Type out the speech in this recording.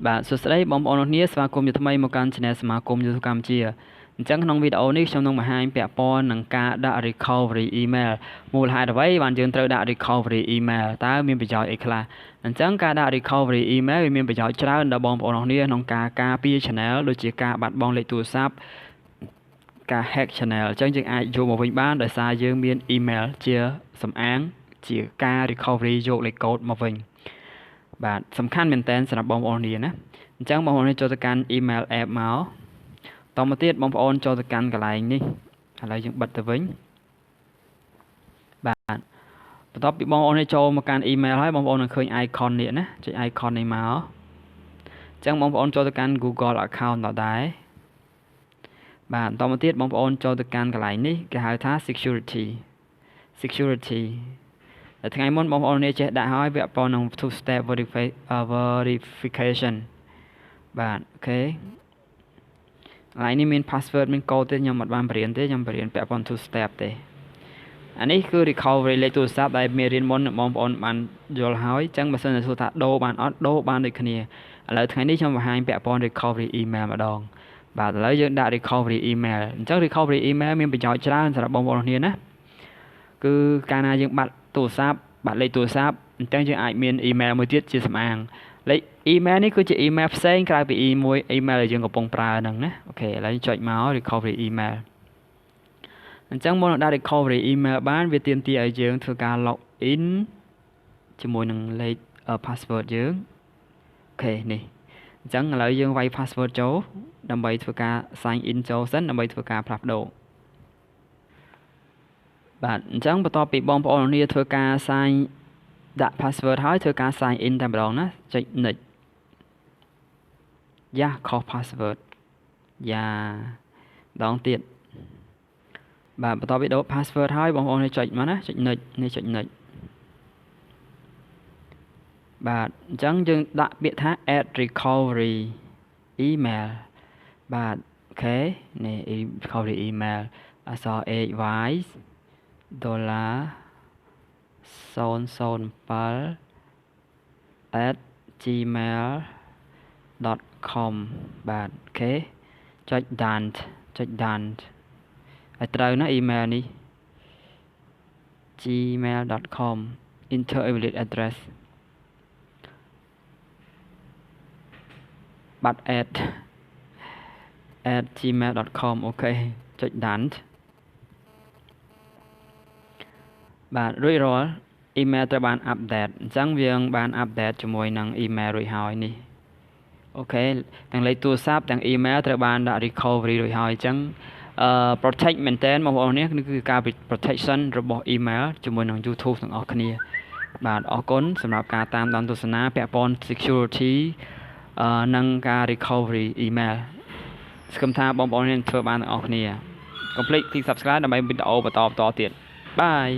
បាទសួស្តីបងប្អូនអ្នកនាងស្វាគមន៍ជាថ្មីមកកាន់ Channel សមាគមយុទ្ធកម្ពុជាអញ្ចឹងក្នុងវីដេអូនេះខ្ញុំនឹងបង្ហាញពាក់ព័ន្ធនឹងការដាក់ recovery email មូលហេតុអ្វីបានយើងត្រូវដាក់ recovery email តើមានប្រយោជន៍អីខ្លះអញ្ចឹងការដាក់ recovery email វាមានប្រយោជន៍ច្រើនដល់បងប្អូនអ្នកនាងក្នុងការការពារ channel ដូចជាការបាត់បង់លេខទូរស័ព្ទការ hack channel អញ្ចឹងយើងអាចយកមកវិញបានដោយសារយើងមាន email ជាសំអាងជាការ recovery យកលេខកូដមកវិញបាទសំខាន់មែនតើសម្រាប់បងប្អូននេះណាអញ្ចឹងបងប្អូនចូលទៅកាន់ email app មកតមកទៀតបងប្អូនចូលទៅកាន់កន្លែងនេះឥឡូវយើងបិទទៅវិញបាទបន្ទាប់ពីបងប្អូនចូលមកកាន់ email ហើយបងប្អូននឹងឃើញ icon នេះណាចុច icon នេះមកអញ្ចឹងបងប្អូនចូលទៅកាន់ Google account ដល់ដែរបាទតមកទៀតបងប្អូនចូលទៅកាន់កន្លែងនេះគេហៅថា security ថ្ងៃមុនបងប្អូនចេះដាក់ហើយពាក់ព័ន្ធនឹង two step verification បាទអូខេកន្លែងនេះមាន password មានកូដទេខ្ញុំអត់បានបរៀនទេខ្ញុំបរៀនពាក់ព័ន្ធ two step ទេអានេះគឺ recovery លេខទូរស័ព្ទដែលមេរៀនមុនបងប្អូនបានយល់ហើយអញ្ចឹងបើសិនជាសួរថាដូរបានអត់ដូរបានដូចគ្នាឥឡូវថ្ងៃនេះខ្ញុំបង្ហាញពាក់ព័ន្ធ recovery email ម្ដងបាទឥឡូវយើងដាក់ recovery email អញ្ចឹង recovery email មានប្រយោជន៍ច្រើនសម្រាប់បងប្អូនគ្នាណាគឺកាលណាយើងបាត់ទូរស័ព្ទបាត់លេខទូរស័ព្ទអញ្ចឹងយើងអាចមាន email មួយទៀតជាសំអាងលេខ email នេះគឺជា email ផ្សេងក្រៅពី email ដែលយើងកំពុងប្រើហ្នឹងណាអូខេឥឡូវចុចមក recovery email អញ្ចឹងមុននឹងដាក់ recovery email បានវាទាមទារឲ្យយើងធ្វើការ log in ជាមួយនឹងលេខ password យើងអូខេនេះអញ្ចឹងឥឡូវយើងវាយ password ចូលដើម្បីធ្វើការ sign in ចូលសិនដើម្បីធ្វើការផ្លាស់ប្ដូរបាទអញ្ចឹងបន្ទាប់ពីបងប្អូនគ្នាធ្វើការ sign ដាក់ password ហើយធ្វើការ sign in តែម្ដងណាចុច next យ៉ាខុស password យ៉ាដងទៀតបាទបន្ទាប់ពីដូរ password ហើយបងប្អូនចុចមកណាចុច next នេះចុច next បាទអញ្ចឹងយើងដាក់ពាក្យថា add recovery email បាទអូខេនេះ recovery email អក្សរ AY $007@gmail.com បាទអូខេចុច done ឲ្យត្រូវណា email នេះ gmail.com enter a valid address បាត់ at gmail.com អូខេចុច done បាទរួចរាល់ email ត្រូវបាន update អញ្ចឹងយើងបាន update ជាមួយនឹង email រួចហើយនេះអូខេទាំងលេខទូរស័ព្ទទាំង email ត្រូវបានដាក់ recovery រួចហើយអញ្ចឹងprotect មែនតើបងប្អូននេះគឺការ protection របស់ email ជាមួយនឹង YouTube ទាំងអស់គ្នាបាទអរគុណសម្រាប់ការតាមដានទស្សនាពាក់ព័ន្ធ security និងការ recovery email សង្ឃឹមថាបងប្អូននឹងធ្វើបានទាំងអស់គ្នា complete click subscribe ដើម្បីវីដេអូបន្តទៀតបាយ